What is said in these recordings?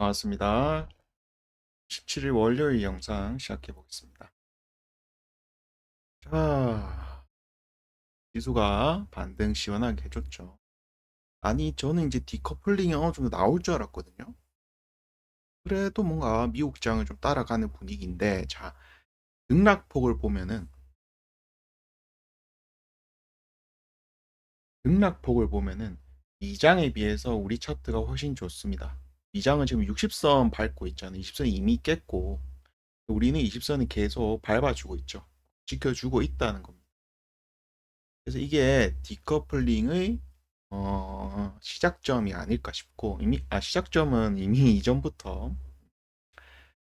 반갑습니다. 17일 월요일 영상 시작해 보겠습니다. 자, 지수가 반등 시원하게 해줬죠. 아니, 저는 이제 디커플링이 어느 정도 나올 줄 알았거든요. 그래도 뭔가 미국 장을 좀 따라가는 분위기인데, 자, 등락폭을 보면은, 미장에 비해서 우리 차트가 훨씬 좋습니다. 미장은 지금 60선 밟고 있잖아요. 20선 이미 깼고, 우리는 20선을 계속 밟아주고 있죠. 지켜주고 있다는 겁니다. 그래서 이게 디커플링의 시작점이 아닐까 싶고 시작점은 이미 이전부터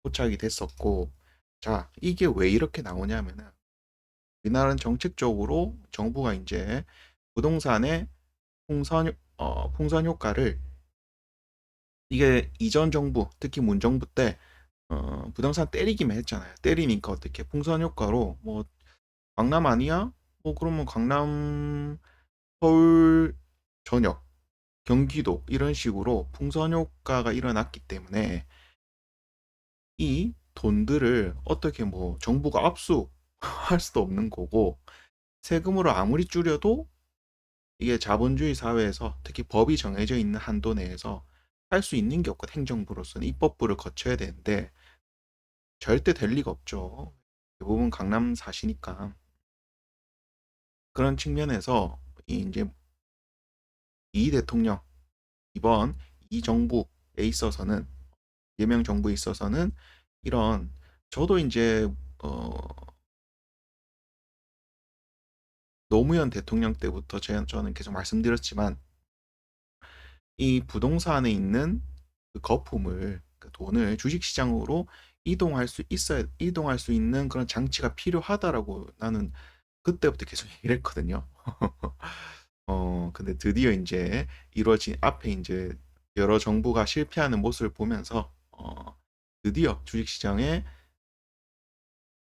포착이 됐었고, 자, 이게 왜 이렇게 나오냐면은 우리나라는 정책적으로 정부가 이제 부동산의 풍선 효과를, 이게 이전 정부 특히 문정부 때 부동산 때리기만 했잖아요. 때리니까 어떻게 풍선 효과로 뭐 강남 아니야? 뭐 그러면 강남, 서울 전역, 경기도 이런 식으로 풍선 효과가 일어났기 때문에 이 돈들을 어떻게 뭐 정부가 압수할 수도 없는 거고, 세금으로 아무리 줄여도 이게 자본주의 사회에서 특히 법이 정해져 있는 한도 내에서 할 수 있는 게 없고, 행정부로서는 입법부를 거쳐야 되는데 절대 될 리가 없죠. 대부분 강남 사시니까. 그런 측면에서 이제 이 대통령, 이번 이 정부에 있어서는, 이재명 정부에 있어서는 이런, 저도 이제 어, 노무현 대통령 때부터 저는 계속 말씀드렸지만, 이 부동산에 있는 그 거품을, 그 돈을 주식시장으로 이동할 수 있는 그런 장치가 필요하다라고 나는 그때부터 계속 얘기를 했거든요. 근데 드디어 이제 이루어진, 앞에 이제 여러 정부가 실패하는 모습을 보면서 드디어 주식시장에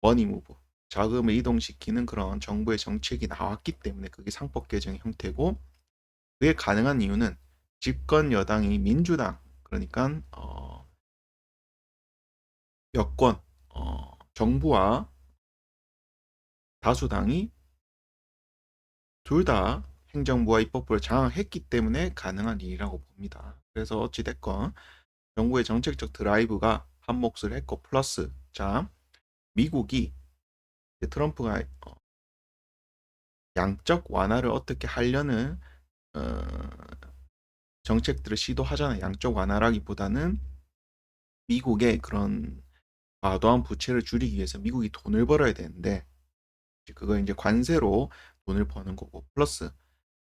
머니무브, 자금을 이동시키는 그런 정부의 정책이 나왔기 때문에, 그게 상법 개정의 형태고, 그게 가능한 이유는 집권 여당이 민주당, 그러니까 여권, 정부와 다수당이 둘 다 행정부와 입법부를 장악했기 때문에 가능한 일이라고 봅니다. 그래서 어찌됐건 정부의 정책적 드라이브가 한 몫을 했고, 플러스, 자, 미국이 트럼프가 양적 완화를 어떻게 하려는 어, 정책들을 시도하잖아요. 양적 완화라기보다는 미국의 그런 과도한 부채를 줄이기 위해서 미국이 돈을 벌어야 되는데, 그거 이제 관세로 돈을 버는 거고, 플러스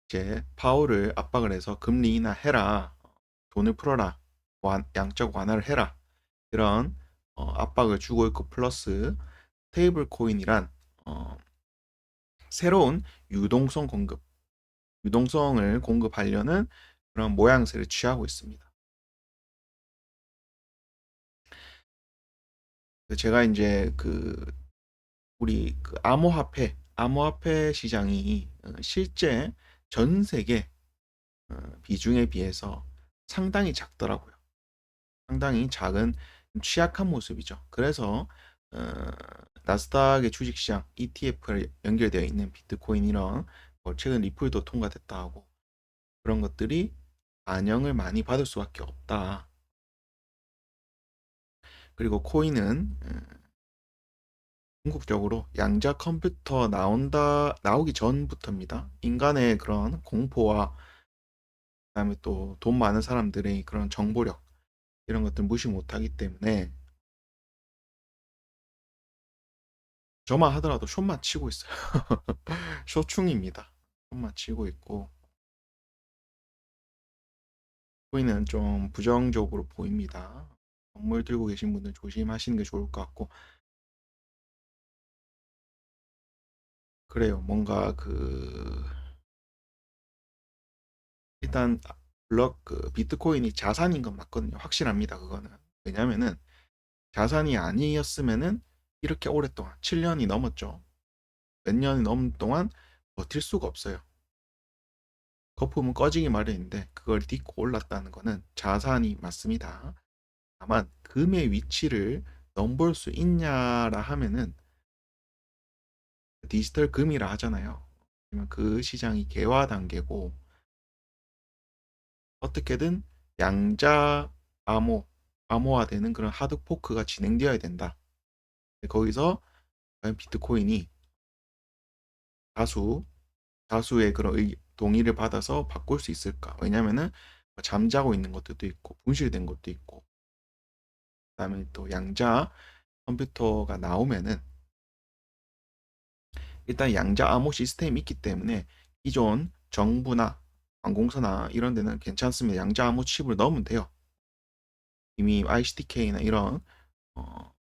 이제 파월을 압박을 해서 금리 인하 해라, 돈을 풀어라, 양적 완화를 해라, 이런 압박을 주고 있고, 플러스 스테이블 코인이란 새로운 유동성 공급, 유동성을 공급하려는 그런 모양새를 취하고 있습니다. 제가 이제 우리 암호화폐 시장이 실제 전 세계 비중에 비해서 상당히 작더라고요. 상당히 작은, 취약한 모습이죠. 그래서 어, 나스닥의 주식시장 ETF에 연결되어 있는 비트코인, 이런 최근 리플도 통과됐다 하고, 그런 것들이 반영을 많이 받을 수밖에 없다. 그리고 코인은 궁극적으로 양자 컴퓨터 나오기 전부터입니다. 인간의 그런 공포와 그다음에 또 돈 많은 사람들의 그런 정보력, 이런 것들 무시 못하기 때문에 저만 하더라도 숏만 치고 있어요. 쇼충입니다. 숏만 치고 있고, 코인은 좀 부정적으로 보입니다. 건물 들고 계신 분들 조심하시는 게 좋을 것 같고, 그래요. 뭔가 일단 비트코인이 자산인 건 맞거든요. 확실합니다. 그거는. 왜냐면은 자산이 아니었으면은 이렇게 오랫동안 7년이 넘었죠. 몇 년이 넘는 동안 버틸 수가 없어요. 거품은 꺼지기 마련인데 그걸 딛고 올랐다는 거는 자산이 맞습니다. 다만 금의 위치를 넘볼 수 있냐라 하면은 디지털 금이라 하잖아요. 그러면 그 시장이 개화 단계고 어떻게든 양자 암호화되는 그런 하드 포크가 진행되어야 된다. 거기서 과연 비트코인이 다수의 그런 동의를 받아서 바꿀 수 있을까? 왜냐면은 잠자고 있는 것들도 있고 분실된 것도 있고 그다음에 또 양자 컴퓨터가 나오면은 일단 양자 암호 시스템이 있기 때문에 기존 정부나 항공사나 이런 데는 괜찮습니다. 양자 암호 칩을 넣으면 돼요. 이미 ICTK나 이런 어,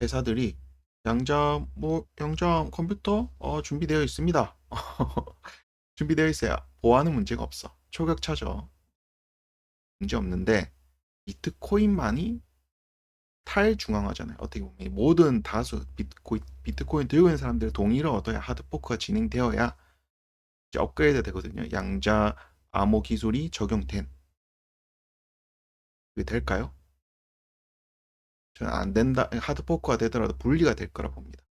회사들이 양자 컴퓨터 준비되어 있습니다. 준비되어 있어야 보안은 문제가 없어. 초격차죠. 문제 없는데 비트코인만이 탈중앙화잖아요. 어떻게 보면 모든 다수 비트코인 들고 있는 사람들의 동의를 얻어야 하드포크가 진행되어야 이제 업그레이드 되거든요. 양자 암호 기술이 적용된. 그게 될까요? 저는 안 된다. 하드포크가 되더라도 분리가 될 거라 봅니다.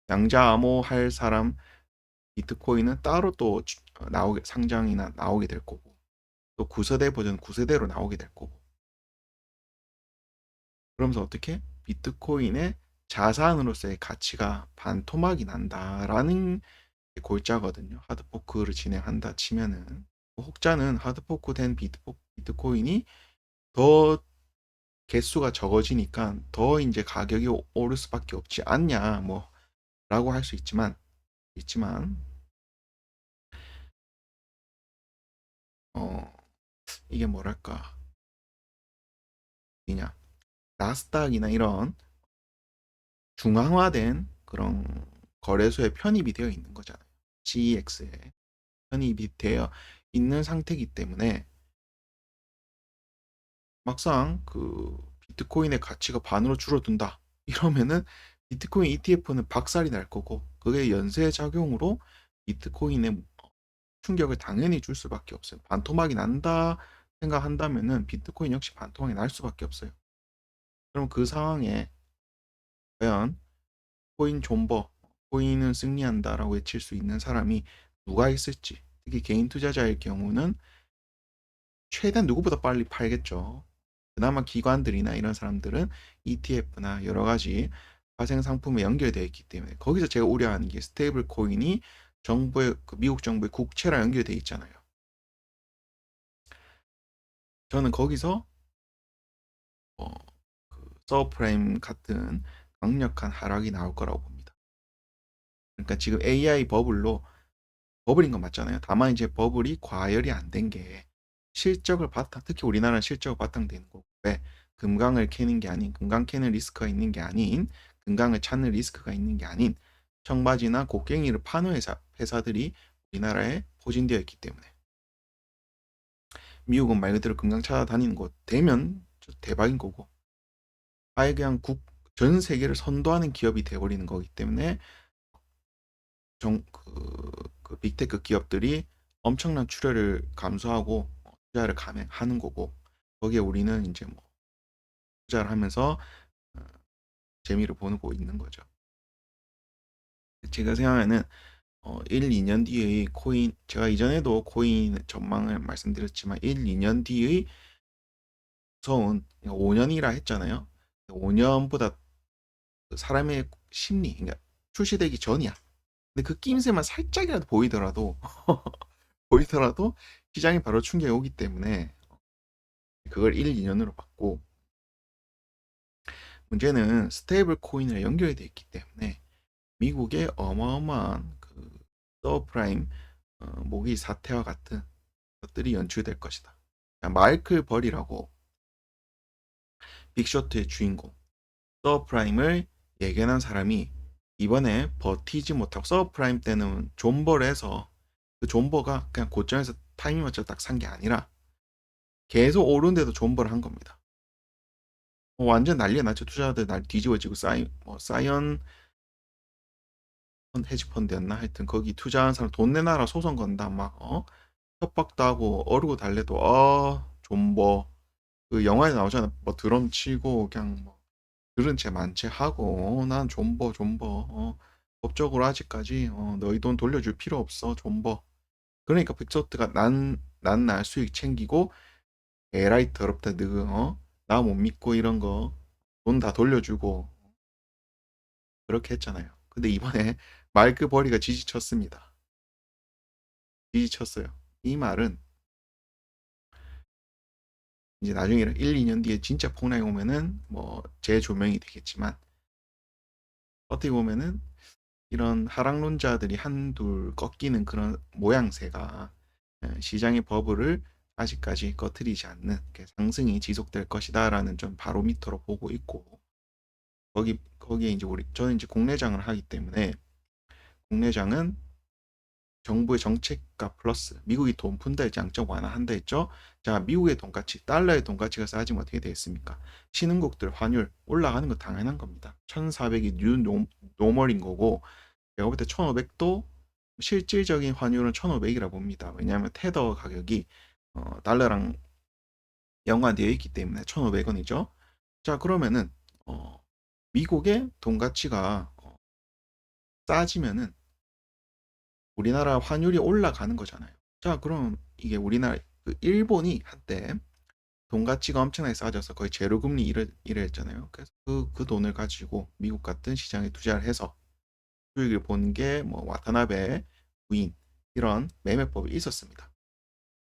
양자 암호 할 사람 비트코인은 따로 또 나오게 상장이나 나오게 될 거고 또 9세대 버전 9세대로 나오게 될 거고 그러면서 어떻게 비트코인의 자산으로서의 가치가 반토막이 난다라는 게 골자거든요. 하드포크를 진행한다 치면은 혹자는 하드포크 된 비트코인이 더 개수가 적어지니까 더 이제 가격이 오를 수밖에 없지 않냐 뭐 라고 할 수 있지만 어 이게 뭐랄까 그냥 나스닥이나 이런 중앙화된 그런 거래소에 편입이 되어 있는 거잖아요. GEX에 편입이 되어 있는 상태이기 때문에 막상 그 비트코인의 가치가 반으로 줄어든다 이러면은 비트코인 ETF는 박살이 날 거고 그게 연쇄 작용으로 비트코인에 충격을 당연히 줄 수밖에 없어요. 반토막이 난다 생각한다면은 비트코인 역시 반토막이 날 수밖에 없어요. 그럼 그 상황에 과연 코인 존버, 코인은 승리한다라고 외칠 수 있는 사람이 누가 있을지, 특히 개인 투자자일 경우는 최대한 누구보다 빨리 팔겠죠. 그나마 기관들이나 이런 사람들은 ETF나 여러 가지 파생 상품에 연결되어 있기 때문에 거기서 제가 우려하는 게 스테이블 코인이 미국 정부의 국채랑 연결되어 있잖아요. 저는 거기서 어, 그 서브프라임 같은 강력한 하락이 나올 거라고 봅니다. 그러니까 지금 AI 버블인 건 맞잖아요. 다만 이제 버블이 과열이 안 된 게 특히 우리나라는 실적을 바탕되는 거고 왜 금강을 캐는 게 아닌 금강 캐는 리스크가 있는 게 아닌 금강을 찾는 리스크가 있는 게 아닌 청바지나 곡괭이를 파는 회사들이 우리나라에 포진되어 있기 때문에 미국은 말 그대로 금강 찾아다니는 곳 되면 대박인 거고 아예 그냥 전 세계를 선도하는 기업이 돼버리는 거기 때문에 그 빅테크 기업들이 엄청난 출혈을 감수하고 투자를 감행하는 거고 거기에 우리는 이제 뭐 투자를 하면서 어, 재미를 보고 있는 거죠. 제가 생각에는 1, 2년 뒤의 코인 제가 이전에도 코인 전망을 말씀드렸지만 1, 2년 뒤의 무서운 5년이라 했잖아요. 5년보다 사람의 심리 그러니까 출시되기 전이야. 근데 그 낌새만 살짝이라도 보이더라도 시장이 바로 충격이 오기 때문에 그걸 1, 2년으로 봤고 문제는 스테이블 코인에 연결이 되어 있기 때문에 미국의 어마어마한 그 서브프라임 모기 사태와 같은 것들이 연출될 것이다. 마이클 벌이라고 빅쇼트의 주인공 서브프라임을 예견한 사람이 이번에 버티지 못하고 서브프라임 때는 존버를 해서 그 존버가 그냥 고점에서 타이밍 맞춰 딱 산 게 아니라 계속 오른데도 존버를 한 겁니다. 완전 난리가 났죠. 투자자들 날 뒤집어지고 사이언 헤지펀드였나? 하여튼 거기 투자한 사람 돈 내놔라 소송 건다 막 협박도 하고 어르고 달래도 존버 그 영화에 나오잖아. 뭐 드럼 치고 그냥 뭐 들은 채 만채 하고 난 존버 존버 법적으로 아직까지 너희 돈 돌려줄 필요 없어 존버. 그러니까 빅소트가 난 수익 챙기고 에라이 더럽다 너나 못 믿고 이런 거 돈 다 돌려주고 그렇게 했잖아요. 근데 이번에 마이크 버리가 지지쳤습니다. 지지쳤어요. 이 말은 이제 나중에 1, 2년 뒤에 진짜 폭락이 오면은 뭐 재조명이 되겠지만 어떻게 보면은 이런 하락론자들이 한둘 꺾이는 그런 모양새가 시장의 버블을 아직까지 꺼트리지 않는 상승이 지속될 것이다라는 좀 바로미터로 보고 있고 거기에 이제 저는 이제 국내장을 하기 때문에 국내장은 정부의 정책과 플러스 미국이 돈 푼다 했지 양적 완화한다 했죠. 자, 미국의 돈가치, 달러의 돈가치가 싸지면 어떻게 되겠습니까? 신흥국들 환율 올라가는 거 당연한 겁니다. 1400이 뉴 노멀인 거고 제가 볼 때 1500도 실질적인 환율은 1500이라 봅니다. 왜냐하면 테더 가격이 달러랑 연관되어 있기 때문에 1500원이죠. 자, 그러면은 미국의 돈 가치가 싸지면은 우리나라 환율이 올라가는 거잖아요. 자, 그럼 이게 우리나라 그 일본이 한때 돈 가치가 엄청나게 싸져서 거의 제로 금리 이랬잖아요. 그래서 그 돈을 가지고 미국 같은 시장에 투자를 해서 수익을 본 게 뭐 와타나베 부인 이런 매매법이 있었습니다.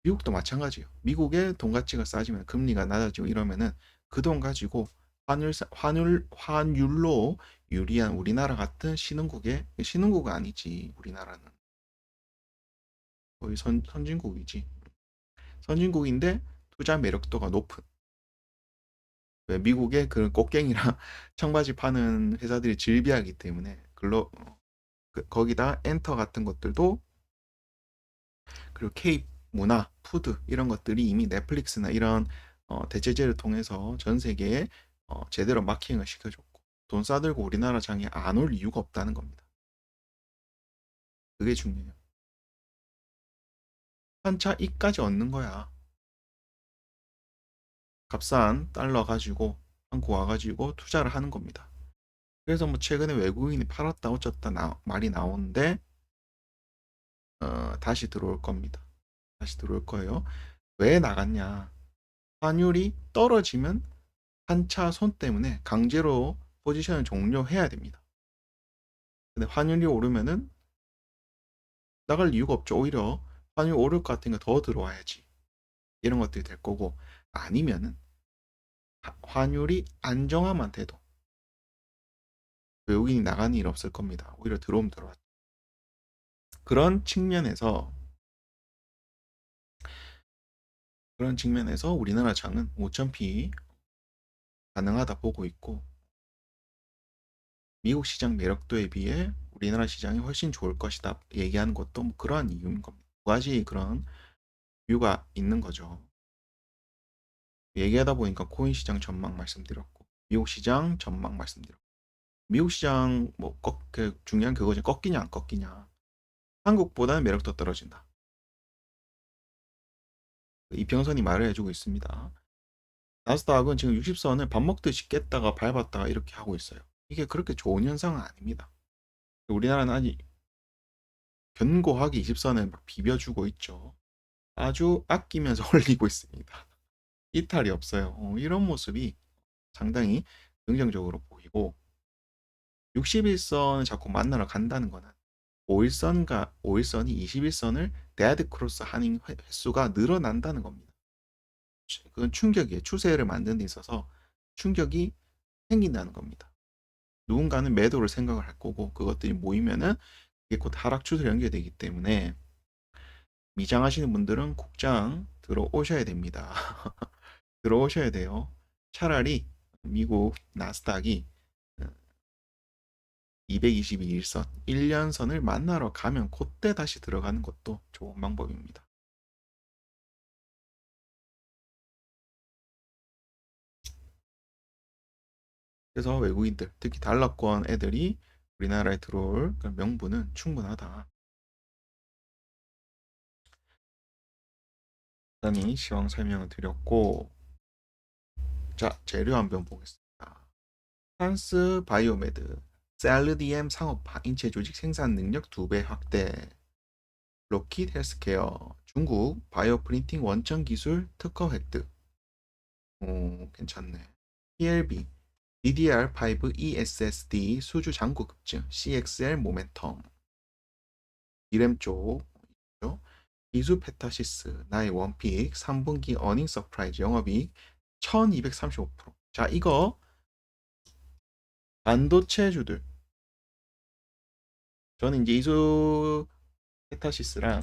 미국도 마찬가지예요. 미국의 돈 가치가 싸지면 금리가 낮아지고 이러면은 그 돈 가지고 환율로 유리한 우리나라 같은 신흥국은 아니지. 우리나라는 거의 선진국이지. 선진국인데 투자 매력도가 높은. 왜 미국의 그런 꽃갱이랑 청바지 파는 회사들이 즐비하기 때문에 거기다 엔터 같은 것들도 그리고 K 문화, 푸드 이런 것들이 이미 넷플릭스나 이런 대체제를 통해서 전 세계에 제대로 마케팅을 시켜줬고 돈 싸들고 우리나라 장에 안 올 이유가 없다는 겁니다. 그게 중요해요. 한차 이까지 얻는 거야. 값싼 달러 가지고 한국 와가지고 투자를 하는 겁니다. 그래서 뭐 최근에 외국인이 팔았다 어쩌다 말이 나오는데 다시 들어올 겁니다. 다시 들어올 거예요. 왜 나갔냐? 환율이 떨어지면 한차 손 때문에 강제로 포지션을 종료해야 됩니다. 근데 환율이 오르면은 나갈 이유가 없죠. 오히려 환율 오를 것 같으니까 더 들어와야지. 이런 것들이 될 거고 아니면은 환율이 안정화만 돼도 외국인이 나가는 일 없을 겁니다. 오히려 들어오면 들어왔죠. 그런 측면에서 우리나라 장은 5,000p 가능하다 보고 있고 미국 시장 매력도에 비해 우리나라 시장이 훨씬 좋을 것이다 얘기하는 것도 뭐 그러한 이유인 겁니다. 두 가지 그런 이유가 있는 거죠. 얘기하다 보니까 코인 시장 전망 말씀드렸고 미국 시장 전망 말씀드렸고 미국 시장 그 중요한 그거지 꺾이냐 안 꺾이냐 한국보다는 매력도 떨어진다. 이평선이 말을 해주고 있습니다. 나스닥은 지금 60선을 밥 먹듯이 깼다가 밟았다가 이렇게 하고 있어요. 이게 그렇게 좋은 현상은 아닙니다. 우리나라는 아직 견고하게 20선을 막 비벼주고 있죠. 아주 아끼면서 올리고 있습니다. 이탈이 없어요. 이런 모습이 상당히 긍정적으로 보이고 61선을 자꾸 만나러 간다는 거는 5일선이 21선을 데드 크로스 하는 횟수가 늘어난다는 겁니다. 그건 충격이에요. 추세를 만드는 데 있어서 충격이 생긴다는 겁니다. 누군가는 매도를 생각을 할 거고 그것들이 모이면은 이게 곧 하락 추세로 연결되기 때문에 미장하시는 분들은 국장 들어오셔야 됩니다. 들어오셔야 돼요. 차라리 미국 나스닥이 222일선, 1년선을 만나러 가면 그때 다시 들어가는 것도 좋은 방법입니다. 그래서 외국인들, 특히 달러권 애들이 우리나라에 들어올 명분은 충분하다. 간단히 시황 설명을 드렸고 자, 재료 한번 보겠습니다. 프랑스 바이오메드, 셀르디엠 상업화, 인체 조직 생산 능력 2배 확대, 로킷 헬스케어, 중국 바이오 프린팅 원천 기술 특허 획득. 오, 괜찮네. PLB, DDR5 eSSD 수주 잔고 급증, CXL 모멘텀. 디램 쪽, 이수 페타시스, 나의 원픽, 3분기 어닝 서프라이즈, 영업이익 1235%. 자, 이거 반도체주들. 저는 이제 이수 페타시스랑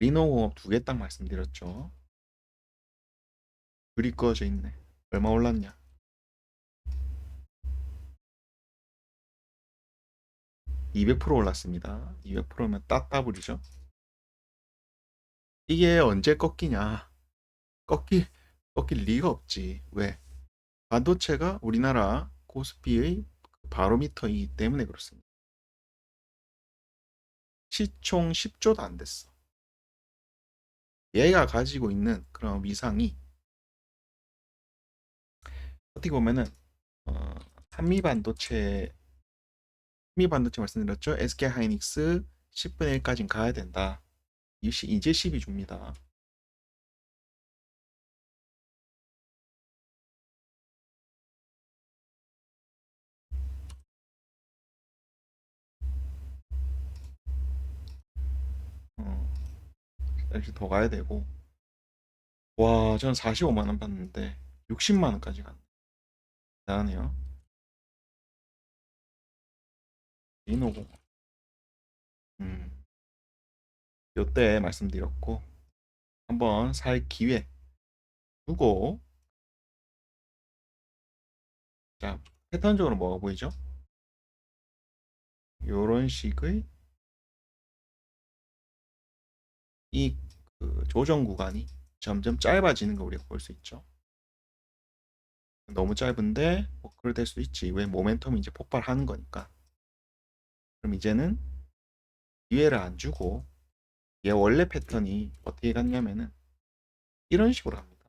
리노공업 두 개 딱 말씀드렸죠. 줄이 꺼져 있네. 얼마 올랐냐? 200% 올랐습니다. 200%면 따따블이죠. 이게 언제 꺾이냐? 꺾일, 꺾일 리가 없지. 왜? 반도체가 우리나라 코스피의 바로미터이기 때문에 그렇습니다. 시총 10조도 안 됐어. 얘가 가지고 있는 그런 위상이 어떻게 보면은 어, 한미 반도체 말씀드렸죠. SK 하이닉스 10분의 1까지는 가야 된다. 이제 10이 줍니다. 어, 역시 더 가야 되고. 와, 전 45만 원 받는데 60만 원까지 갔네. 대단하네요. 리노공. 음, 요때 말씀드렸고 한번 살 기회 두고. 자, 패턴적으로 뭐가 보이죠? 요런 식의 이 조정 구간이 점점 짧아지는 거 우리가 볼 수 있죠. 너무 짧은데 그럴 될 수도 있지. 왜? 모멘텀이 이제 폭발하는 거니까. 그럼 이제는 기회를 안 주고 얘 원래 패턴이 어떻게 갔냐면은 이런 식으로 합니다.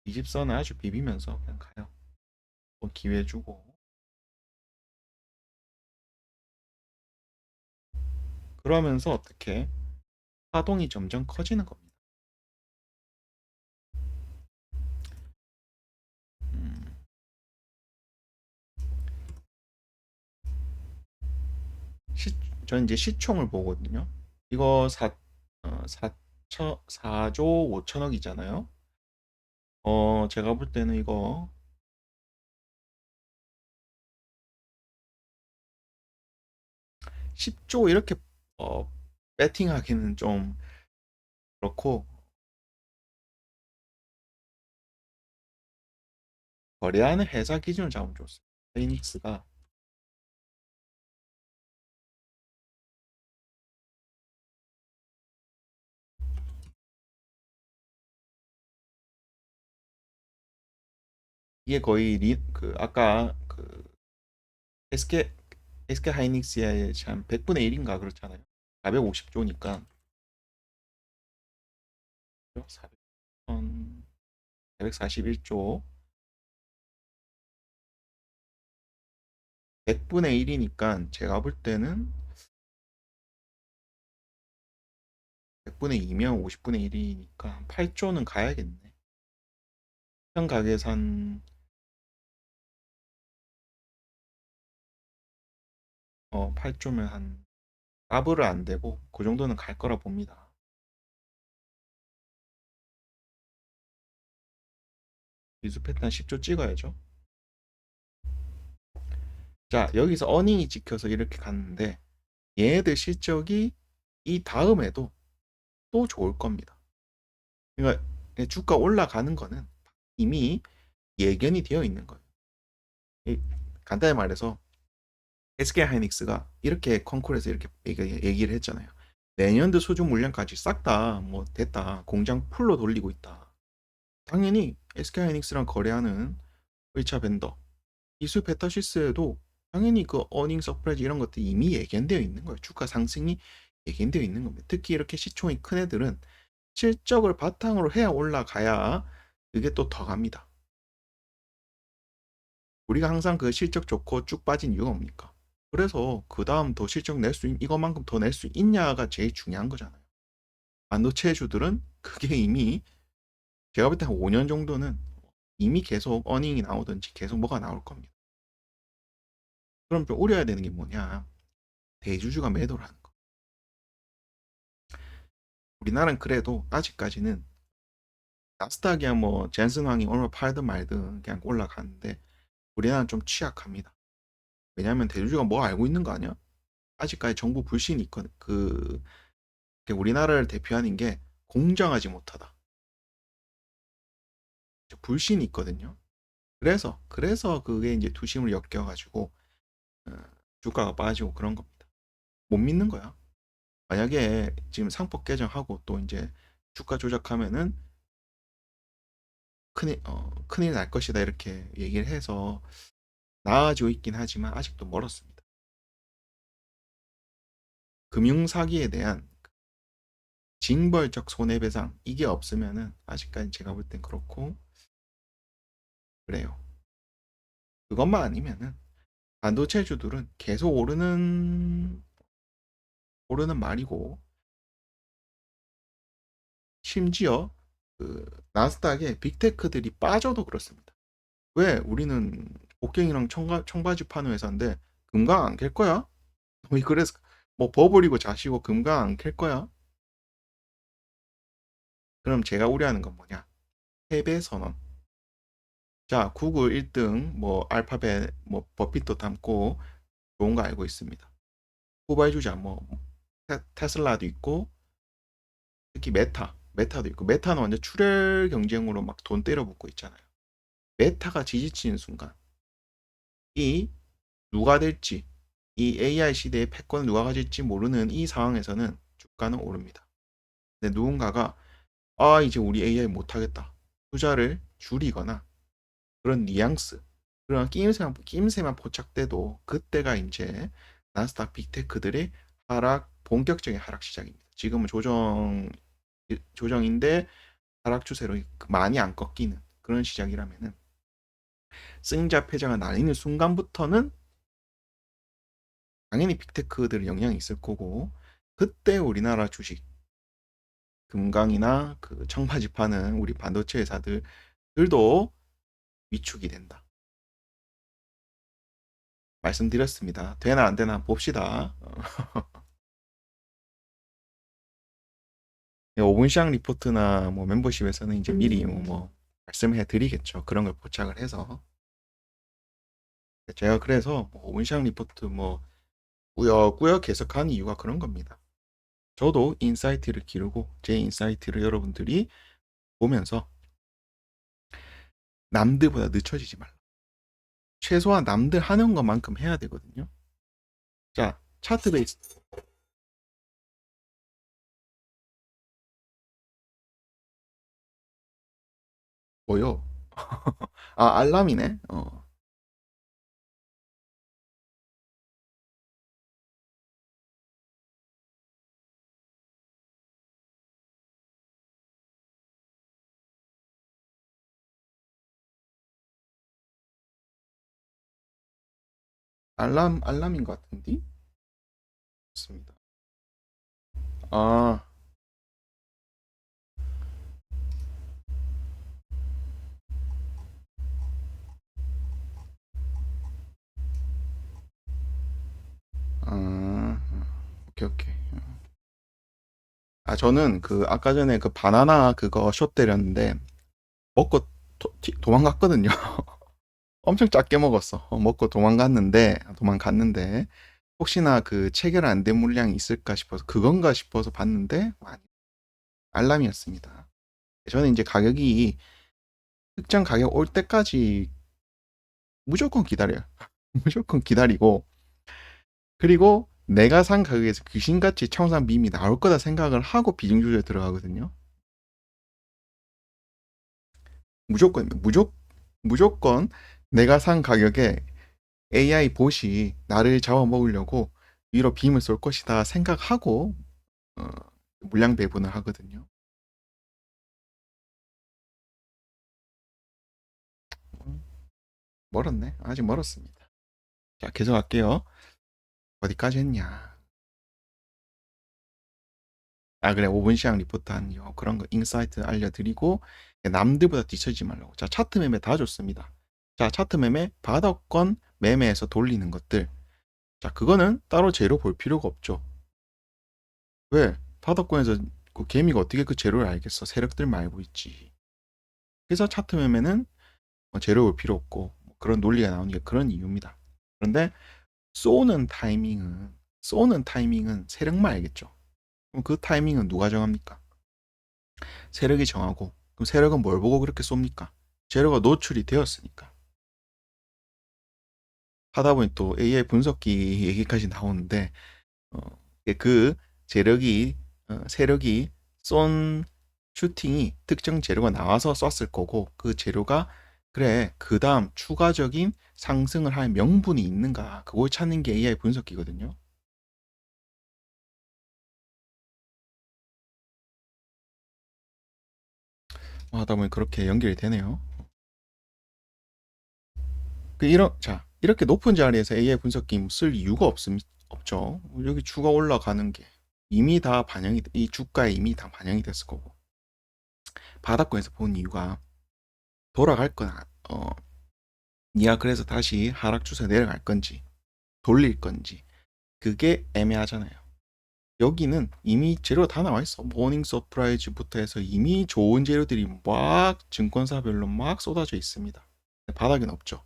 이 집선을 아주 비비면서 그냥 가요. 또 기회 주고. 그러면서 어떻게 파동이 점점 커지는 겁니다. 음, 시, 저는 이제 시총을 보거든요. 이거 4조 5천억이잖아요. 제가 볼 때는 이거 10조 이렇게 어, 배팅하기는 좀 그렇고, 거래하는 회사 기준을 잡으면 좋습니다. 페이닉스가 이게 거의 아까 SK 하이닉스의 한 100분의 1인가 그렇잖아요. 450조니까 441조 100분의 1이니까 제가 볼 때는 100분의 2면 50분의 1이니까 8조는 가야겠네. 현 가격에서 한 8조면 한 더블은 안 되고 그 정도는 갈 거라 봅니다. 미수 패턴 10조 찍어야죠. 자, 여기서 어닝이 찍혀서 이렇게 갔는데 얘네들 실적이 이 다음에도 또 좋을 겁니다. 그러니까 주가 올라가는 거는 이미 예견이 되어 있는 거예요. 간단히 말해서 SK 하이닉스가 이렇게 컨콜에서 이렇게 얘기를 했잖아요. 내년도 수주 물량까지 싹 다 뭐 됐다. 공장 풀로 돌리고 있다. 당연히 SK 하이닉스랑 거래하는 1차 벤더 이수 베타시스에도 당연히 그 어닝 서프라이즈 이런 것들이 이미 예견되어 있는 거예요. 주가 상승이 예견되어 있는 겁니다. 특히 이렇게 시총이 큰 애들은 실적을 바탕으로 해야 올라가야 그게 또 더 갑니다. 우리가 항상 그 실적 좋고 쭉 빠진 이유가 뭡니까? 그래서 그 다음 더 실적 이것만큼 더 낼 수 있냐가 제일 중요한 거잖아요. 반도체주들은 그게 이미 제가 볼 때 한 5년 정도는 이미 계속 어닝이 나오든지 계속 뭐가 나올 겁니다. 그럼 좀 우려해야 되는 게 뭐냐? 대주주가 매도를 하는 거. 우리나라는 그래도 아직까지는 나스닥이야 뭐 젠슨 왕이 얼마 팔든 말든 그냥 올라가는데 우리나라는 좀 취약합니다. 왜냐하면 대주주가 뭐 알고 있는 거 아니야? 아직까지 정부 불신이 있거든. 우리나라를 대표하는 게 공정하지 못하다. 불신이 있거든요. 그래서 그게 이제 투심을 엮여가지고 어, 주가가 빠지고 그런 겁니다. 못 믿는 거야. 만약에 지금 상법 개정하고 또 이제 주가 조작하면은 큰일 날 것이다 이렇게 얘기를 해서 나아지고 있긴 하지만 아직도 멀었습니다. 금융사기에 대한 징벌적 손해배상 이게 없으면은 아직까지 제가 볼 땐 그렇고 그래요. 그것만 아니면은 반도체주들은 계속 오르는 말이고 심지어 그 나스닥에 빅테크들이 빠져도 그렇습니다. 왜 우리는 곡괭이랑 청바지 파는 회사인데 금강 안 캘 거야? 그래서 뭐 버블이고 자시고 금강 안 캘 거야? 그럼 제가 우려하는 건 뭐냐? 패배 선언. 자, 구글 1등, 뭐 알파벳, 뭐 버핏도 담고 좋은 거 알고 있습니다. 후발주자 뭐 테슬라도 있고 특히 메타도 있고 메타는 완전 출혈 경쟁으로 막 돈 때려붓고 있잖아요. 메타가 지지치는 순간 이 누가 될지 이 AI 시대의 패권을 누가 가질지 모르는 이 상황에서는 주가는 오릅니다. 근데 누군가가 이제 우리 AI 못하겠다. 투자를 줄이거나 그런 뉘앙스, 그런 끼임새만 포착돼도 그때가 이제 나스닥 빅테크들의 본격적인 하락 시작입니다. 지금은 조정인데 하락 추세로 많이 안 꺾이는 그런 시작이라면은 승자 패자가 나뉘는 순간부터는 당연히 빅테크들 영향이 있을 거고 그때 우리나라 주식 금강이나 그 청바지 파는 우리 반도체 회사들도 위축이 된다. 말씀드렸습니다. 되나 안 되나 봅시다. 5분 시장 리포트나 뭐 멤버십에서는 이제 미리 뭐 말씀해 드리겠죠. 그런 걸 포착을 해서. 제가 그래서 5분 시장 리포트 뭐 꾸역꾸역 해석한 이유가 그런 겁니다. 저도 인사이트를 기르고 제 인사이트를 여러분들이 보면서 남들보다 늦춰지지 말라. 최소한 남들 하는 것만큼 해야 되거든요. 자, 차트 베이스 뭐요? 알람이네. 알람인 것 같은데? 맞습니다. 아, 아, 오케이, 오케이. 저는 그 아까 전에 그 바나나 그거 숏 때렸는데 먹고 도망갔거든요. 엄청 작게 먹었어. 먹고 도망갔는데 혹시나 그 체결 안 된 물량이 있을까 싶어서 그건가 싶어서 봤는데 아니, 알람이었습니다. 저는 이제 가격이 특정 가격 올 때까지 무조건 기다려요. 무조건 기다리고 그리고 내가 산 가격에서 귀신같이 청산 밈이 나올 거다 생각을 하고 비중 조절 들어가거든요. 무조건 내가 산 가격에 AI 봇이 나를 잡아먹으려고 위로 빔을 쏠 것이다 생각하고 어, 물량 배분을 하거든요. 멀었네. 아직 멀었습니다. 자, 계속 할게요. 어디까지 했냐? 아, 그래. 5분 시장 리포트 한 그런 거 인사이트 알려드리고 남들보다 뒤처지지 말라고. 자, 차트 매매 다 줬습니다. 자, 차트 매매 바닥권 매매에서 돌리는 것들. 자, 그거는 따로 재료 볼 필요가 없죠. 왜? 바닥권에서 그 개미가 어떻게 그 재료를 알겠어? 세력들만 알고 있지. 그래서 차트 매매는 재료 볼 필요 없고 그런 논리가 나오는 게 그런 이유입니다. 그런데 쏘는 타이밍은 세력만 알겠죠. 그럼 그 타이밍은 누가 정합니까? 세력이 정하고. 그럼 세력은 뭘 보고 그렇게 쏩니까? 재료가 노출이 되었으니까. 하다 보니 또 AI 분석기 얘기까지 나오는데 어, 그 세력이 쏜 슈팅이 특정 재료가 나와서 쐈을 거고 그 재료가 그래 그 다음 추가적인 상승을 할 명분이 있는가 그걸 찾는 게 AI 분석기거든요. 하다 보니 그렇게 연결이 되네요. 자, 이렇게 높은 자리에서 AI 분석기 쓸 이유가 없죠. 여기 주가 올라가는 게 이미 다 반영이, 이 주가에 이미 다 반영이 됐을 거고. 바닥권에서 본 이유가 돌아갈 거나, 니가 그래서 다시 하락 추세 내려갈 건지, 돌릴 건지, 그게 애매하잖아요. 여기는 이미 재료가 다 나와 있어. 모닝 서프라이즈부터 해서 이미 좋은 재료들이 막 증권사별로 막 쏟아져 있습니다. 바닥은 없죠.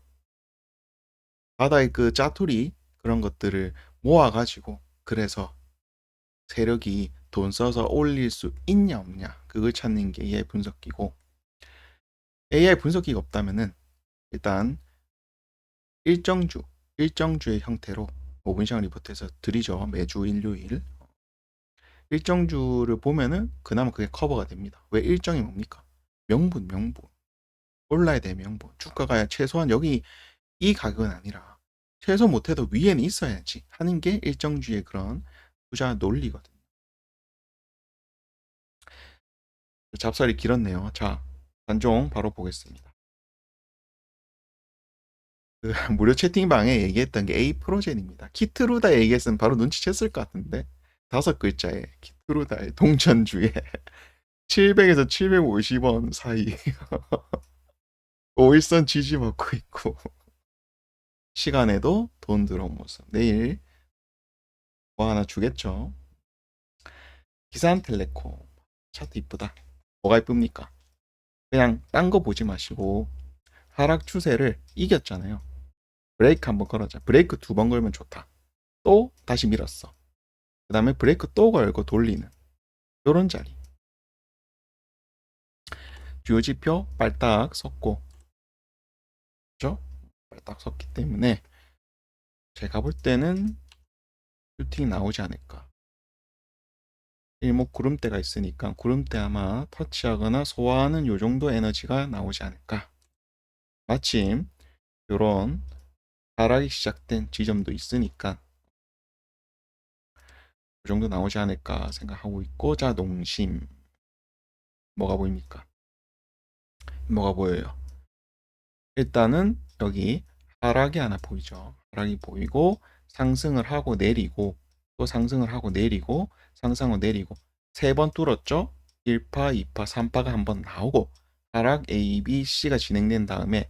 바다의 그 짜투리 그런 것들을 모아가지고 그래서 세력이 돈 써서 올릴 수 있냐 없냐 그걸 찾는 게 AI 분석기고 AI 분석기가 없다면은 일단 일정주 일정주의 형태로 5분 시간 리포트에서 드리죠. 매주 일요일 일정주를 보면은 그나마 그게 커버가 됩니다. 왜 일정이 뭡니까? 명분 올라야 돼 명분 주가가 최소한 여기 이 가격은 아니라 최소 못해도 위에는 있어야지 하는 게 일정주의 그런 투자 논리거든요. 잡살이 길었네요. 자, 단종 바로 보겠습니다. 그 무료 채팅방에 얘기했던 게 A 프로젠입니다. 키트루다 얘기했으면 바로 눈치챘을 것 같은데 5글자에 키트루다의 동전주에 700에서 750원 사이 5일선 지지 먹고 있고 시간에도 돈 들어온 모습. 내일 뭐 하나 주겠죠. 기산텔레콤 차트 이쁘다. 뭐가 이쁩니까? 그냥 딴 거 보지 마시고 하락 추세를 이겼잖아요. 브레이크 한번 걸어자. 브레이크 2번 걸면 좋다. 또 다시 밀었어. 그 다음에 브레이크 또 걸고 돌리는 요런 자리. 주요 지표 빨딱 섰고, 그죠? 빨딱 섰기 때문에 제가 볼 때는 슈팅 나오지 않을까. 일목 구름대가 있으니까 구름대 아마 터치하거나 소화하는 요 정도 에너지가 나오지 않을까. 마침 요런 하락이 시작된 지점도 있으니까 그 정도 나오지 않을까 생각하고 있고, 자, 농심 뭐가 보입니까? 뭐가 보여요? 일단은 여기 하락이 하나 보이죠. 하락이 보이고 상승을 하고 내리고 또 상승을 하고 내리고 상승하고 내리고 3번 뚫었죠. 1파, 2파, 3파가 한번 나오고 하락 A, B, C가 진행된 다음에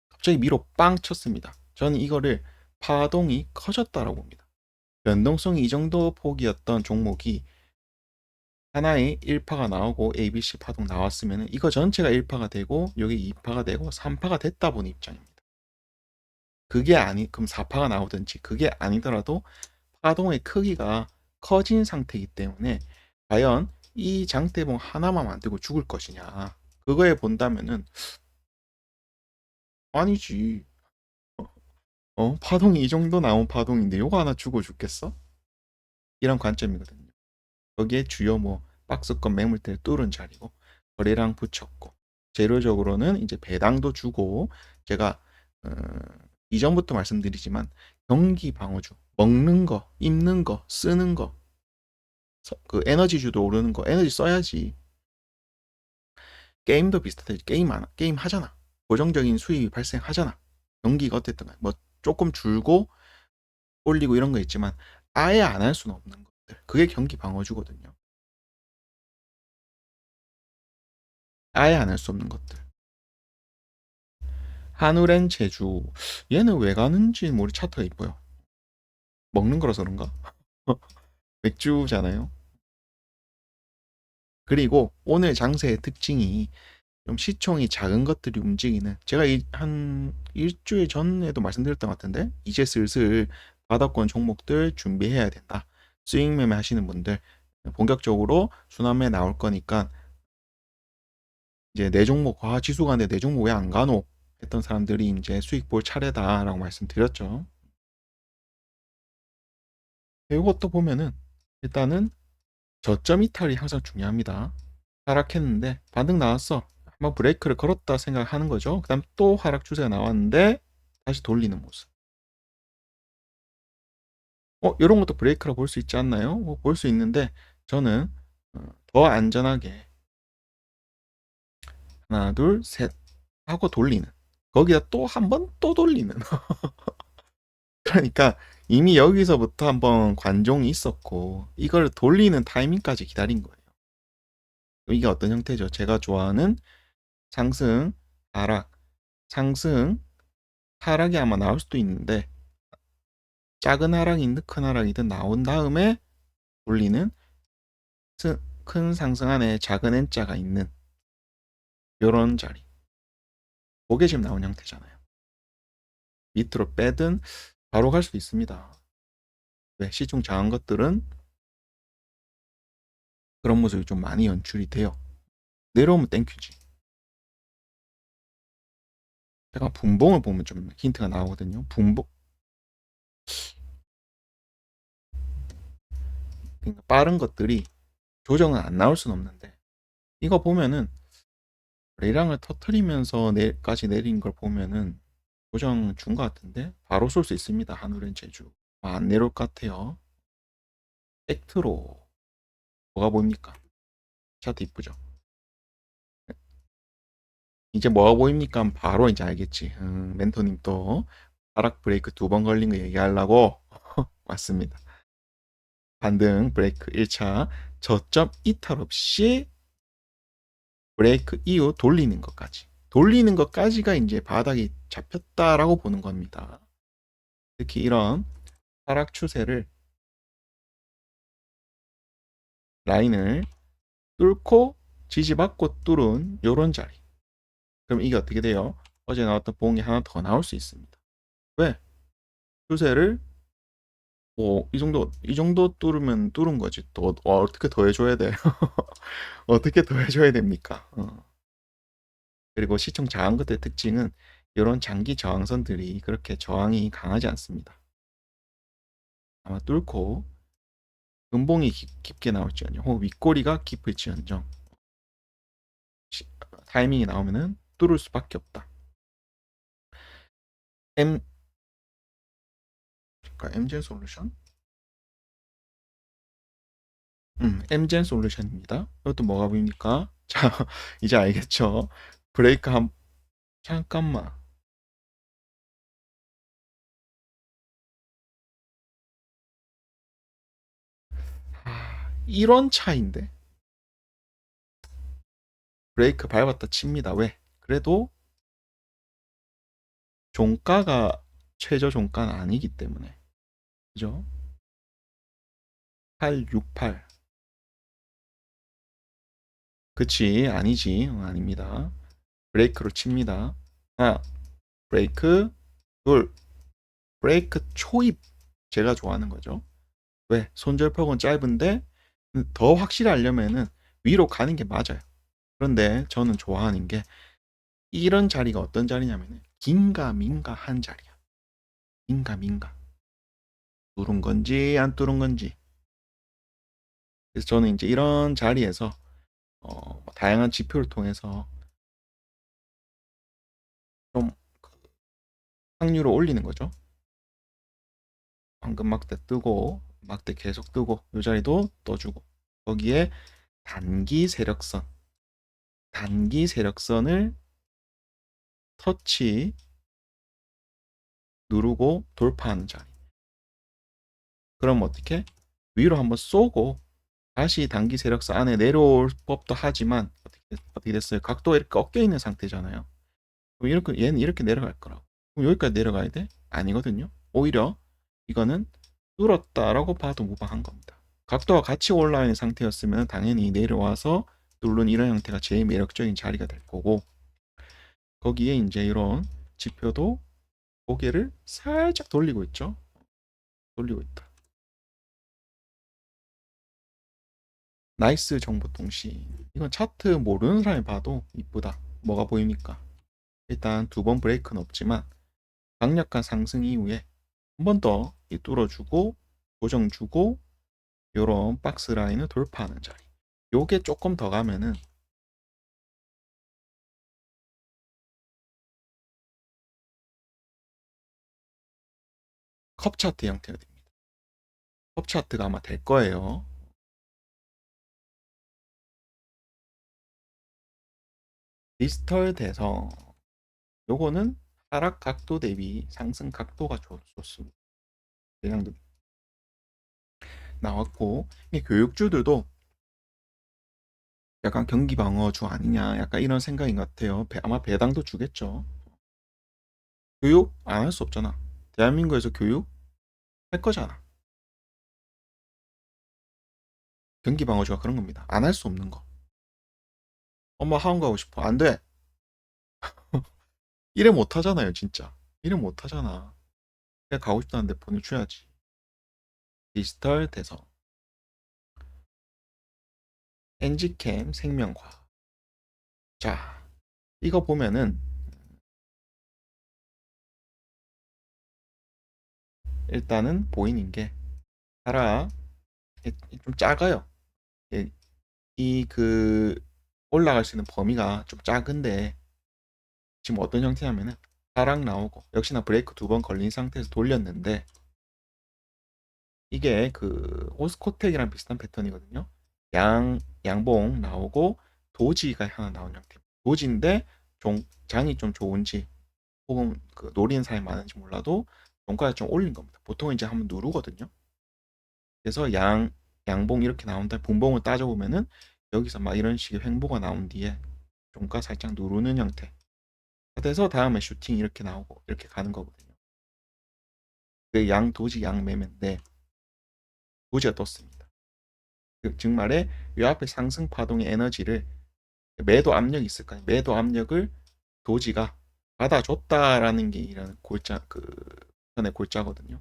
갑자기 위로 빵 쳤습니다. 저는 이거를 파동이 커졌다라고 봅니다. 변동성이 이 정도 폭이었던 종목이 하나의 1파가 나오고 ABC 파동 나왔으면 이거 전체가 1파가 되고 여기 2파가 되고 3파가 됐다 보는 입장입니다. 그럼 4파가 나오든지 그게 아니더라도 파동의 크기가 커진 상태이기 때문에 과연 이 장대봉 하나만 만들고 죽을 것이냐 그거에 본다면은 아니지. 파동이 이 정도 나온 파동인데 요거 하나 주고 죽겠어? 이런 관점이거든요. 거기에 주요 박스권 매물대를 뚫은 자리고 거래량 붙였고 재료적으로는 이제 배당도 주고 제가 어, 이전부터 말씀드리지만 경기 방어주 먹는 거, 입는 거, 쓰는 거, 그 에너지주도 오르는 거 에너지 써야지. 게임도 비슷하지. 게임 하잖아. 고정적인 수입이 발생하잖아. 경기가 어땠던가요? 뭐 조금 줄고 올리고 이런 거 있지만 아예 안 할 수는 없는 것들. 그게 경기 방어주거든요. 아예 안 할 수 없는 것들. 한우렌 제주. 얘는 왜 가는지 우리 차트가 이뻐요. 먹는 거라서 그런가? 맥주잖아요. 그리고 오늘 장세의 특징이 좀 시총이 작은 것들이 움직이는, 제가 한 일주일 전에도 말씀드렸던 것 같은데 이제 슬슬 바닥권 종목들 준비해야 된다. 스윙 매매 하시는 분들 본격적으로 순환매 나올 거니까 이제 내 종목, 지수 가는데 내 종목 왜 안 가노 했던 사람들이 이제 수익 볼 차례다라고 말씀드렸죠. 이것도 보면은 일단은 저점 이탈이 항상 중요합니다. 하락했는데 반등 나왔어. 한번 브레이크를 걸었다 생각하는 거죠. 그 다음 또 하락 추세가 나왔는데 다시 돌리는 모습. 이런 것도 브레이크라 볼 수 있지 않나요? 볼 수 있는데 저는 더 안전하게 하나, 둘, 셋 하고 돌리는. 거기다 또 한 번 또 돌리는. 그러니까 이미 여기서부터 한번 관종이 있었고 이걸 돌리는 타이밍까지 기다린 거예요. 이게 어떤 형태죠? 제가 좋아하는 상승, 하락, 상승, 하락이 아마 나올 수도 있는데 작은 하락이든 큰 하락이든 나온 다음에 돌리는 큰 상승 안에 작은 N자가 있는 이런 자리. 그게 지금 나온 형태잖아요. 밑으로 빼든 바로 갈 수도 있습니다. 왜? 시중 작은 것들은 그런 모습이 좀 많이 연출이 돼요. 내려오면 땡큐지. 제가 분봉을 보면 좀 힌트가 나오거든요. 분봉. 그러니까 빠른 것들이 조정은 안 나올 수는 없는데 이거 보면은 레이랑을 터트리면서 내일까지 내린 걸 보면은 조정 준 것 같은데 바로 쏠 수 있습니다. 한우렌 제주. 안 내려올 것 같아요. 팩트로 뭐가 보입니까? 차트 이쁘죠? 이제 뭐가 보입니까? 바로 이제 알겠지. 멘토님 또 하락 브레이크 2번 걸린 거 얘기하려고 왔습니다. 반등 브레이크 1차 저점 이탈 없이 브레이크 이후 돌리는 것까지. 돌리는 것까지가 이제 바닥이 잡혔다라고 보는 겁니다. 특히 이런 하락 추세를 라인을 뚫고 지지받고 뚫은 요런 자리. 그럼 이게 어떻게 돼요? 어제 나왔던 봉이 하나 더 나올 수 있습니다. 왜? 추세를 이 정도 뚫으면 뚫은 거지. 또 어떻게 더 해줘야 돼? 어떻게 더 해줘야 됩니까? 그리고 시총 저항 것의 특징은 이런 장기 저항선들이 그렇게 저항이 강하지 않습니다. 아마 뚫고 음봉이 깊게 나올지언정, 혹은 윗꼬리가 깊을지언정 타이밍이 나오면은 뚫을 수밖에 없다. MGen 솔루션? MGen 솔루션입니다. 이것도 뭐가 보입니까? 자, 이제 알겠죠? 브레이크 잠깐만. 이런 차인데 브레이크 밟았다 칩니다. 왜? 그래도 종가가 최저 종가는 아니기 때문에. 그죠? 868. 그치, 아니지. 아닙니다. 브레이크로 칩니다. 하나, 브레이크, 둘, 브레이크 초입. 제가 좋아하는 거죠. 왜? 손절폭은 짧은데 더 확실하려면은 위로 가는 게 맞아요. 그런데 저는 좋아하는 게 이런 자리가 어떤 자리냐면은 긴가민가한 자리야. 긴가민가. 뚫은 건지 안 뚫은 건지. 그래서 저는 이제 이런 자리에서 다양한 지표를 통해서 좀 확률을 올리는 거죠. 황금 막대 뜨고 막대 계속 뜨고 이 자리도 떠주고 거기에 단기 세력선을 터치 누르고 돌파하는 자리. 그럼 어떻게? 위로 한번 쏘고 다시 단기 세력사 안에 내려올 법도 하지만 어떻게 됐어요? 각도가 이렇게 꺾여 있는 상태잖아요. 그럼 이렇게 얘는 이렇게 내려갈 거라고. 그럼 여기까지 내려가야 돼? 아니거든요. 오히려 이거는 뚫었다라고 봐도 무방한 겁니다. 각도가 같이 올라와 있는 상태였으면 당연히 내려와서 뚫는 이런 형태가 제일 매력적인 자리가 될 거고, 거기에 이제 이런 지표도 고개를 살짝 돌리고 있죠. 돌리고 있다. 나이스 정보 통신. 이건 차트 모르는 사람이 봐도 이쁘다. 뭐가 보입니까? 일단 두 번 브레이크는 없지만 강력한 상승 이후에 한 번 더 뚫어주고 고정 주고 요런 박스 라인을 돌파하는 자리. 요게 조금 더 가면은 컵 차트 형태가 됩니다. 컵 차트가 아마 될 거예요. 디지털 대성. 요거는 하락 각도 대비 상승 각도가 좋습니다. 대량도 나왔고, 이 교육주들도 약간 경기 방어주 아니냐, 약간 이런 생각인 것 같아요. 아마 배당도 주겠죠. 교육 안 할 수 없잖아. 대한민국에서 교육 할 거잖아. 경기 방어주가 그런 겁니다. 안 할 수 없는 거. 엄마 학원 가고 싶어. 안 돼. 이래 못 하잖아요, 진짜. 이래 못 하잖아. 그냥 가고 싶다는데 보내줘야지. 디지털 대성. 엔지캠 생명과. 자, 이거 보면은 일단은 보이는 게 하락 좀 작아요. 이 그 올라갈 수 있는 범위가 좀 작은데 지금 어떤 형태냐면은 하락 나오고 역시나 브레이크 두 번 걸린 상태에서 돌렸는데 이게 그 오스코텍이랑 비슷한 패턴이거든요. 양봉 나오고 도지가 하나 나온 형태. 도지인데 장이 좀 좋은지 혹은 그 노리는 사람이 많은지 몰라도 종가를 좀 올린 겁니다. 보통 이제 한번 누르거든요. 그래서 양봉 이렇게 나온다. 분봉을 따져보면은 여기서 막 이런 식의 횡보가 나온 뒤에 종가 살짝 누르는 형태. 그래서 다음에 슈팅 이렇게 나오고 이렇게 가는 거거든요. 그 도지 양매매인데 도지가 떴습니다. 즉 말에 이 앞에 상승 파동의 에너지를 매도 압력이 있을까요? 매도 압력을 도지가 받아줬다라는 게 이런 골자 그 편의 골자거든요.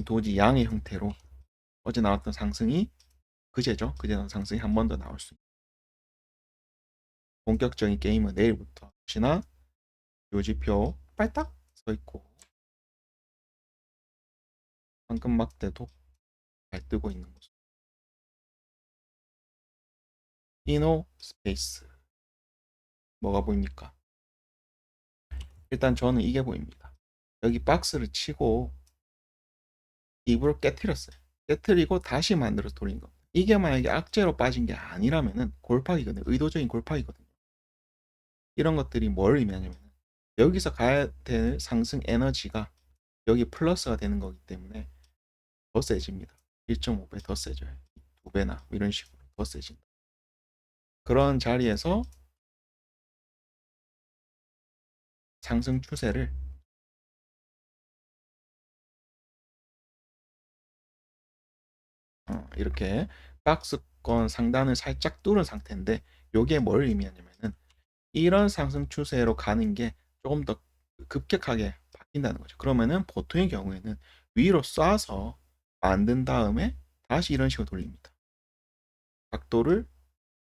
도지 양의 형태로 어제 나왔던 상승이 그제죠. 그제 나온 상승이 한 번 더 나올 수 있는 본격적인 게임은 내일부터 혹시나 요지표 빨딱 서 있고 황금 막대도 잘 뜨고 있는 모습. 이노 스페이스 뭐가 보입니까? 일단 저는 이게 보입니다. 여기 박스를 치고 입으로 깨트렸어요. 깨트리고 다시 만들어서 돌린 겁니다. 이게 만약에 악재로 빠진 게 아니라면은 골팍이거든요. 의도적인 골팍이거든요. 이런 것들이 뭘 의미하냐면 여기서 가야 될 상승 에너지가 여기 플러스가 되는 거기 때문에 더 세집니다. 1.5배 더 세져요. 2배나 이런 식으로 더 세진다. 그런 자리에서 상승 추세를 이렇게 박스권 상단을 살짝 뚫은 상태인데 이게 뭘 의미하냐면은 이런 상승 추세로 가는 게 조금 더 급격하게 바뀐다는 거죠. 그러면은 보통의 경우에는 위로 쏴서 만든 다음에 다시 이런 식으로 돌립니다. 각도를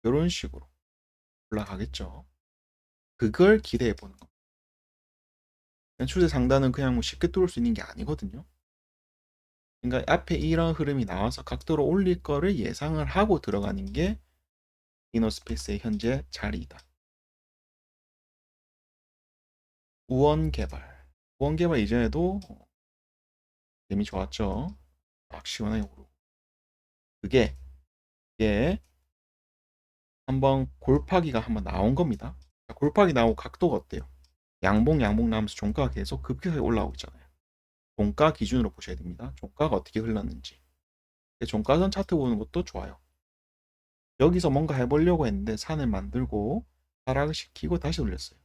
이런 식으로 올라가겠죠. 그걸 기대해 보는 겁니다. 추세 상단은 그냥 뭐 쉽게 뚫을 수 있는 게 아니거든요. 그러니까 앞에 이런 흐름이 나와서 각도를 올릴 거를 예상을 하고 들어가는 게 이너스페이스의 현재 자리이다. 우원 개발. 우원 개발 이전에도 재미 좋았죠. 막 시원하게 오르고. 그게 이게 한번 골파기가 한번 나온 겁니다. 골파기 나오고 각도가 어때요? 양봉 나오면서 종가가 계속 급격하게 올라오고 있잖아요. 종가 기준으로 보셔야 됩니다. 종가가 어떻게 흘렀는지. 종가선 차트 보는 것도 좋아요. 여기서 뭔가 해보려고 했는데 산을 만들고 하락을 시키고 다시 올렸어요.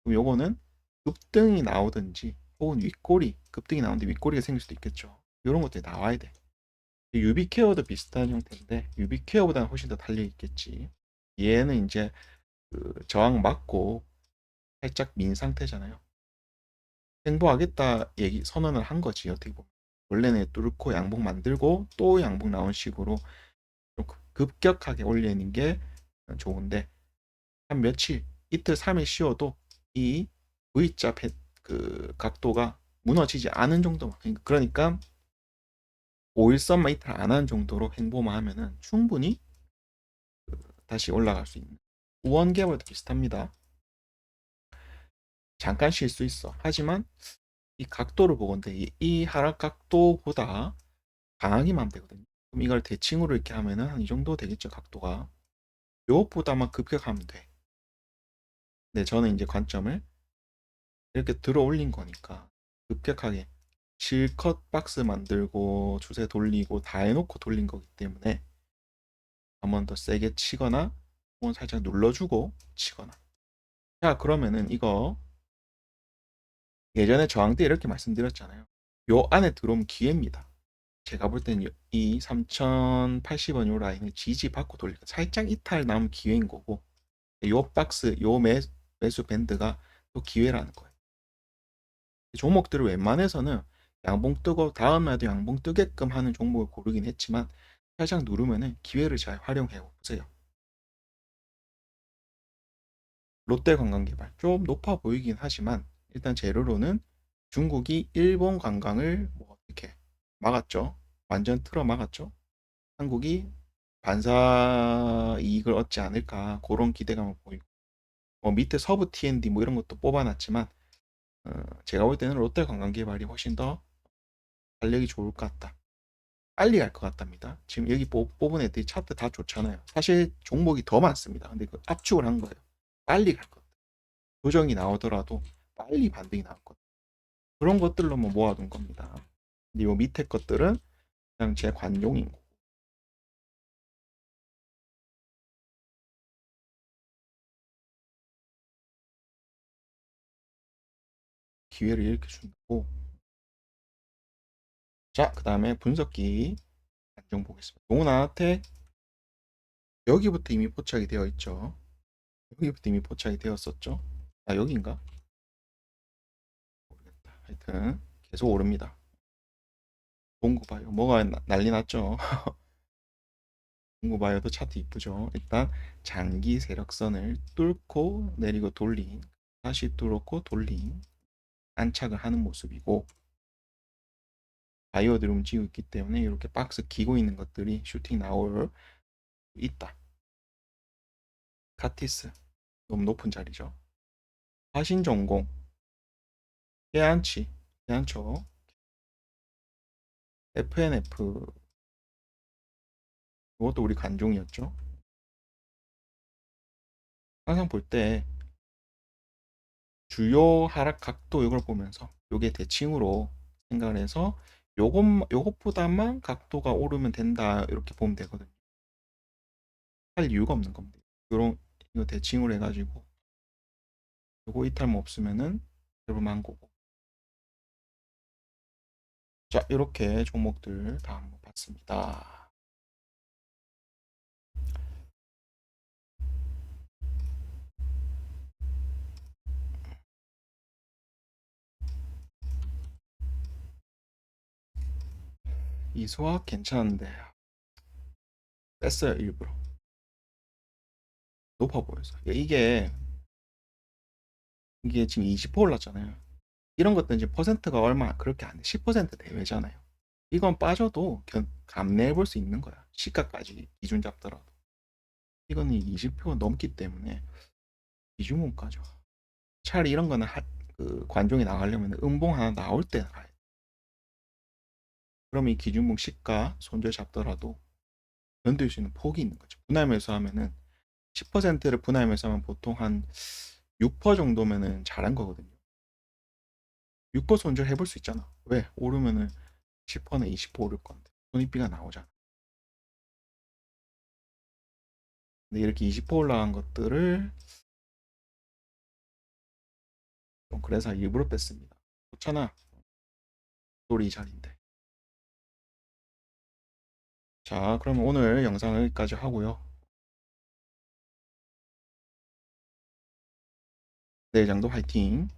그럼 요거는 급등이 나오든지 혹은 윗꼬리, 급등이 나오는데 윗꼬리가 생길 수도 있겠죠. 이런 것들이 나와야 돼. 유비케어도 비슷한 형태인데 유비케어보다는 훨씬 더 달려 있겠지. 얘는 이제 그 저항 맞고 살짝 민 상태잖아요. 행보하겠다 얘기 선언을 한 거지 어떻게 보면. 원래는 뚫고 양봉 만들고 또 양봉 나온 식으로 좀 급격하게 올리는 게 좋은데 한 며칠 이틀 3일 쉬어도 이 V자 그 각도가 무너지지 않은 정도만, 그러니까 5일선만 이틀 안 하는 정도로 행보만 하면은 충분히 다시 올라갈 수 있는, 우원 개발도 비슷합니다. 잠깐 쉴 수 있어. 하지만 이 각도를 보건대 이 하락 각도보다 강하기만 되거든요. 그럼 이걸 대칭으로 이렇게 하면은 한 이 정도 되겠죠, 각도가. 요것보다만 급격하면 돼. 네, 저는 이제 관점을 이렇게 들어 올린 거니까 급격하게 실컷 박스 만들고 주세 돌리고 다 해놓고 돌린 거기 때문에 한 번 더 세게 치거나 혹은 살짝 눌러주고 치거나. 자, 그러면은 이거 예전에 저항 때 이렇게 말씀드렸잖아요. 요 안에 들어오면 기회입니다. 제가 볼 때는 이 3080원 요 라인을 지지받고 돌리고 살짝 이탈 남은 기회인 거고, 요 박스 요 매수 밴드가 또 기회라는 거예요. 종목들을 웬만해서는 양봉 뜨고 다음날도 양봉 뜨게끔 하는 종목을 고르긴 했지만 살짝 누르면은 기회를 잘 활용해 보세요. 롯데관광개발 좀 높아 보이긴 하지만 일단 재료로는 중국이 일본 관광을 뭐 어떻게 막았죠. 완전 틀어 막았죠. 한국이 반사 이익을 얻지 않을까 그런 기대감을 보이고, 뭐 밑에 서부 T&D 뭐 이런 것도 뽑아놨지만 제가 볼 때는 롯데관광개발이 훨씬 더 달력이 좋을 것 같다. 빨리 갈 것 같답니다. 지금 여기 뽑은 애들이 차트 다 좋잖아요. 사실 종목이 더 많습니다. 근데 그 압축을 한 거예요. 빨리 갈 것. 조정이 나오더라도 빨리 반등이 나올 것. 그런 것들로만 모아둔 겁니다. 근데 요 밑에 것들은 그냥 제 관용인 거. 기회를 이렇게 준다고. 자, 그 다음에 분석기 안정 보겠습니다. 동훈한테 여기부터 이미 포착이 되어 있죠. 여기부터 이미 포착이 되었었죠. 아, 여기인가? 모르겠다. 하여튼 계속 오릅니다. 동구 봐요. 뭐가 난리 났죠. 동구 바이오도 차트 이쁘죠. 일단 장기 세력선을 뚫고 내리고 돌린, 다시 뚫고 돌린 안착을 하는 모습이고, 바이오들이 움직이고 있기 때문에 이렇게 박스 기고 있는 것들이 슈팅 나올 있다. 카티스 너무 높은 자리죠. 화신전공, 해안치, 해안초, FNF, 이것도 우리 관종이었죠. 항상 볼 때 주요 하락 각도 이걸 보면서 요게 대칭으로 생각을 해서 요것보다만 각도가 오르면 된다 이렇게 보면 되거든요. 할 이유가 없는 겁니다. 요런 이거 대칭으로 해가지고 요거 이탈만 없으면은 여러분 거고. 자, 이렇게 종목들 다 한번 봤습니다. 이소학 괜찮은데 뺐어요 일부러. 높아 보여서. 이게 지금 20% 올랐잖아요. 이런 것들 이제 퍼센트가 얼마 그렇게 안 돼. 10% 대외잖아요. 이건 빠져도 감내해 볼 수 있는 거야. 시가까지 기준 잡더라도. 이거는 20%가 넘기 때문에 기준문까지 와. 차라리 이런 거는 그 관종이 나가려면 음봉 하나 나올 때 나가야 돼. 그럼 이 기준문 시가 손절 잡더라도 견딜 수 있는 폭이 있는 거죠. 분할 매수하면은 10%를 분할 매수하면 보통 한 6% 정도면은 잘한 거거든요. 6% 손절 해볼 수 있잖아. 왜? 오르면은 10%나 20% 오를 건데 손익비가 나오잖아. 근데 이렇게 20% 올라간 것들을 좀 그래서 일부러 뺐습니다. 좋잖아. 우리 자리인데. 자, 그럼 오늘 영상은 여기까지 하고요. 내일장도 화이팅!